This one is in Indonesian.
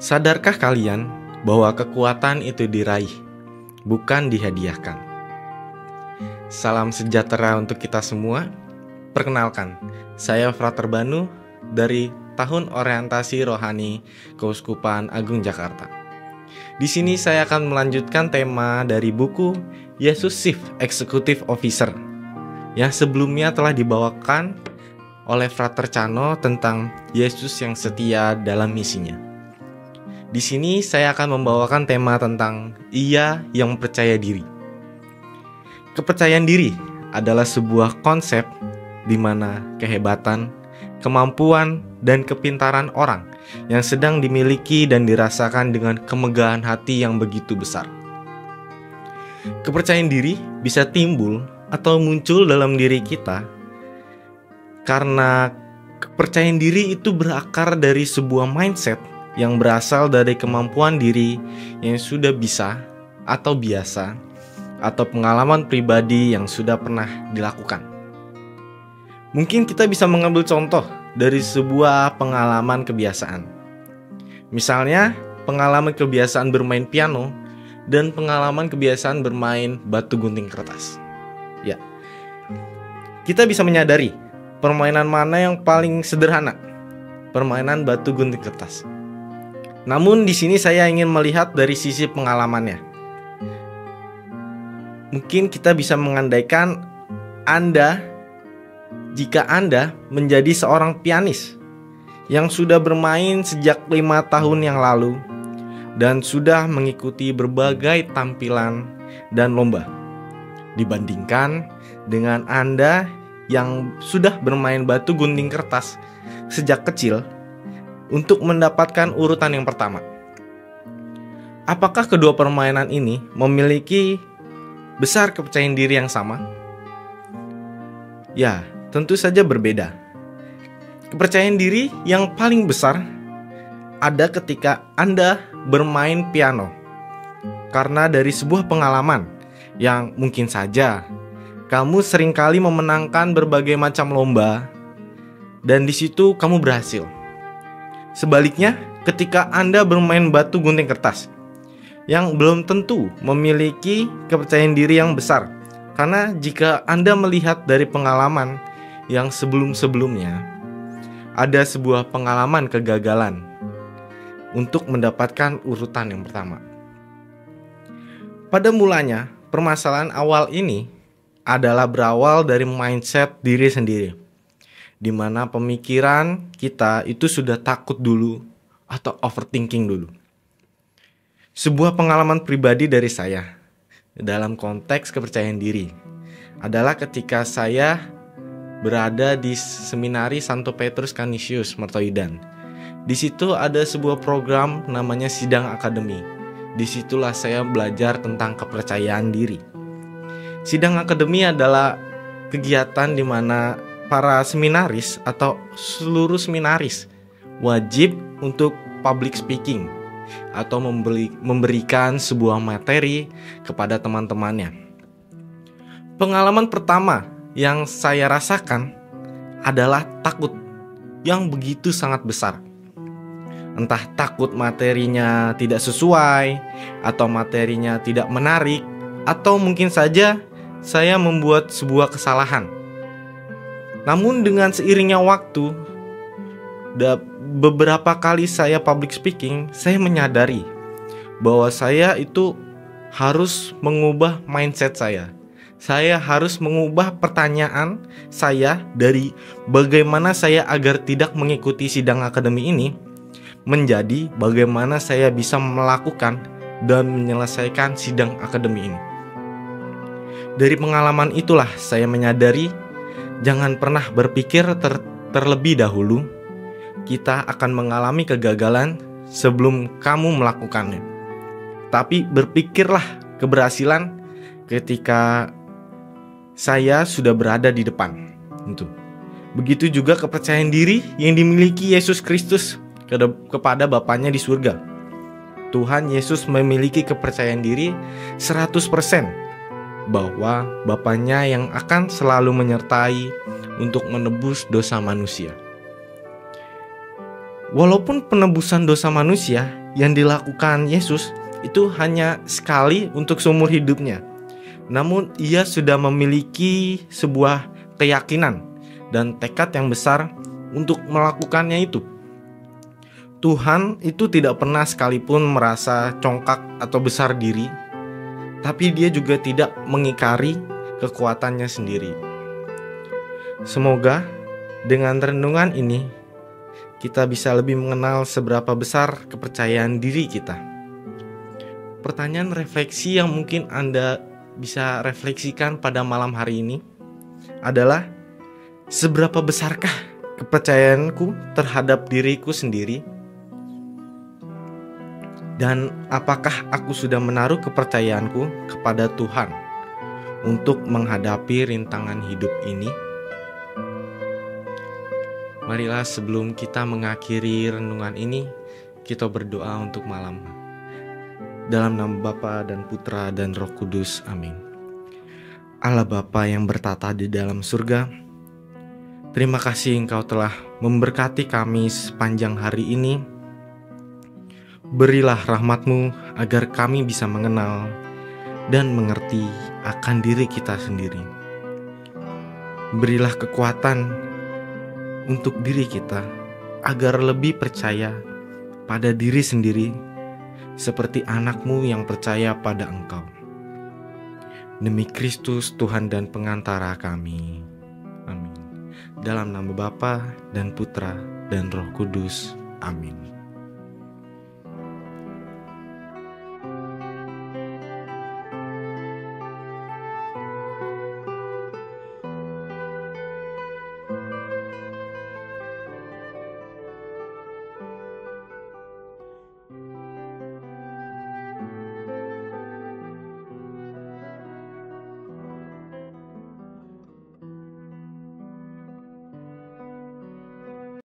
Sadarkah kalian bahwa kekuatan itu diraih, bukan dihadiahkan? Salam sejahtera untuk kita semua. Perkenalkan, saya Frater Banu dari Tahun Orientasi Rohani Keuskupan Agung Jakarta. Di sini saya akan melanjutkan tema dari buku Yesus Chief Executive Officer yang sebelumnya telah dibawakan oleh Frater Cano tentang Yesus yang setia dalam misinya. Di sini saya akan membawakan tema tentang Ia yang percaya diri. Kepercayaan diri adalah sebuah konsep di mana kehebatan, kemampuan, dan kepintaran orang yang sedang dimiliki dan dirasakan dengan kemegahan hati yang begitu besar. Kepercayaan diri bisa timbul atau muncul dalam diri kita karena kepercayaan diri itu berakar dari sebuah mindset yang berasal dari kemampuan diri yang sudah bisa atau biasa atau pengalaman pribadi yang sudah pernah dilakukan. Mungkin kita bisa mengambil contoh dari sebuah pengalaman kebiasaan. Misalnya, pengalaman kebiasaan bermain piano dan pengalaman kebiasaan bermain batu gunting kertas. Ya. Kita bisa menyadari permainan mana yang paling sederhana. Permainan batu gunting kertas. Namun di sini saya ingin melihat dari sisi pengalamannya. Mungkin kita bisa mengandaikan jika Anda menjadi seorang pianis yang sudah bermain sejak 5 tahun yang lalu dan sudah mengikuti berbagai tampilan dan lomba, dibandingkan dengan Anda yang sudah bermain batu gunting kertas sejak kecil untuk mendapatkan urutan yang pertama. Apakah kedua permainan ini memiliki besar kepercayaan diri yang sama? Ya, tentu saja berbeda. Kepercayaan diri yang paling besar ada ketika Anda bermain piano, karena dari sebuah pengalaman yang mungkin saja kamu seringkali memenangkan berbagai macam lomba dan di situ kamu berhasil. Sebaliknya, ketika Anda bermain batu gunting kertas yang belum tentu memiliki kepercayaan diri yang besar, karena jika Anda melihat dari pengalaman yang sebelum-sebelumnya, ada sebuah pengalaman kegagalan untuk mendapatkan urutan yang pertama. Pada mulanya, permasalahan awal ini adalah berawal dari mindset diri sendiri, di mana pemikiran kita itu sudah takut dulu atau overthinking dulu. Sebuah pengalaman pribadi dari saya dalam konteks kepercayaan diri adalah ketika saya berada di seminari Santo Petrus Canisius Mertoidan. Di situ ada sebuah program namanya Sidang Akademi. Disitulah saya belajar tentang kepercayaan diri. Sidang Akademi adalah kegiatan di mana para seminaris atau seluruh seminaris wajib untuk public speaking atau memberikan sebuah materi kepada teman-temannya. Pengalaman pertama yang saya rasakan adalah takut yang begitu sangat besar. Entah takut materinya tidak sesuai, atau materinya tidak menarik, atau mungkin saja saya membuat sebuah kesalahan. Namun dengan seiringnya waktu, beberapa kali saya public speaking, saya menyadari bahwa saya itu harus mengubah mindset saya. Saya harus mengubah pertanyaan saya dari bagaimana saya agar tidak mengikuti sidang akademi ini menjadi bagaimana saya bisa melakukan dan menyelesaikan sidang akademi ini. Dari pengalaman itulah saya menyadari jangan pernah berpikir terlebih dahulu kita akan mengalami kegagalan sebelum kamu melakukannya. Tapi berpikirlah keberhasilan ketika saya sudah berada di depan. Begitu juga kepercayaan diri yang dimiliki Yesus Kristus kepada Bapaknya di surga. Tuhan Yesus memiliki kepercayaan diri 100% bahwa Bapaknya yang akan selalu menyertai untuk menebus dosa manusia. Walaupun penebusan dosa manusia yang dilakukan Yesus itu hanya sekali untuk seumur hidupnya. Namun ia sudah memiliki sebuah keyakinan dan tekad yang besar untuk melakukannya itu. Tuhan itu tidak pernah sekalipun merasa congkak atau besar diri, tapi dia juga tidak mengingkari kekuatannya sendiri. Semoga dengan renungan ini kita bisa lebih mengenal seberapa besar kepercayaan diri kita. Pertanyaan refleksi yang mungkin Anda bisa refleksikan pada malam hari ini adalah, seberapa besarkah kepercayaanku terhadap diriku sendiri? Dan apakah aku sudah menaruh kepercayaanku kepada Tuhan untuk menghadapi rintangan hidup ini? Marilah sebelum kita mengakhiri renungan ini, kita berdoa untuk malam. Dalam nama Bapa dan Putra dan Roh Kudus, amin. Allah Bapa yang bertata di dalam surga, terima kasih Engkau telah memberkati kami sepanjang hari ini. Berilah rahmat-Mu agar kami bisa mengenal dan mengerti akan diri kita sendiri. Berilah kekuatan untuk diri kita agar lebih percaya pada diri sendiri, seperti anak-Mu yang percaya pada Engkau. Demi Kristus Tuhan dan pengantara kami. Amin. Dalam nama Bapa dan Putra dan Roh Kudus. Amin.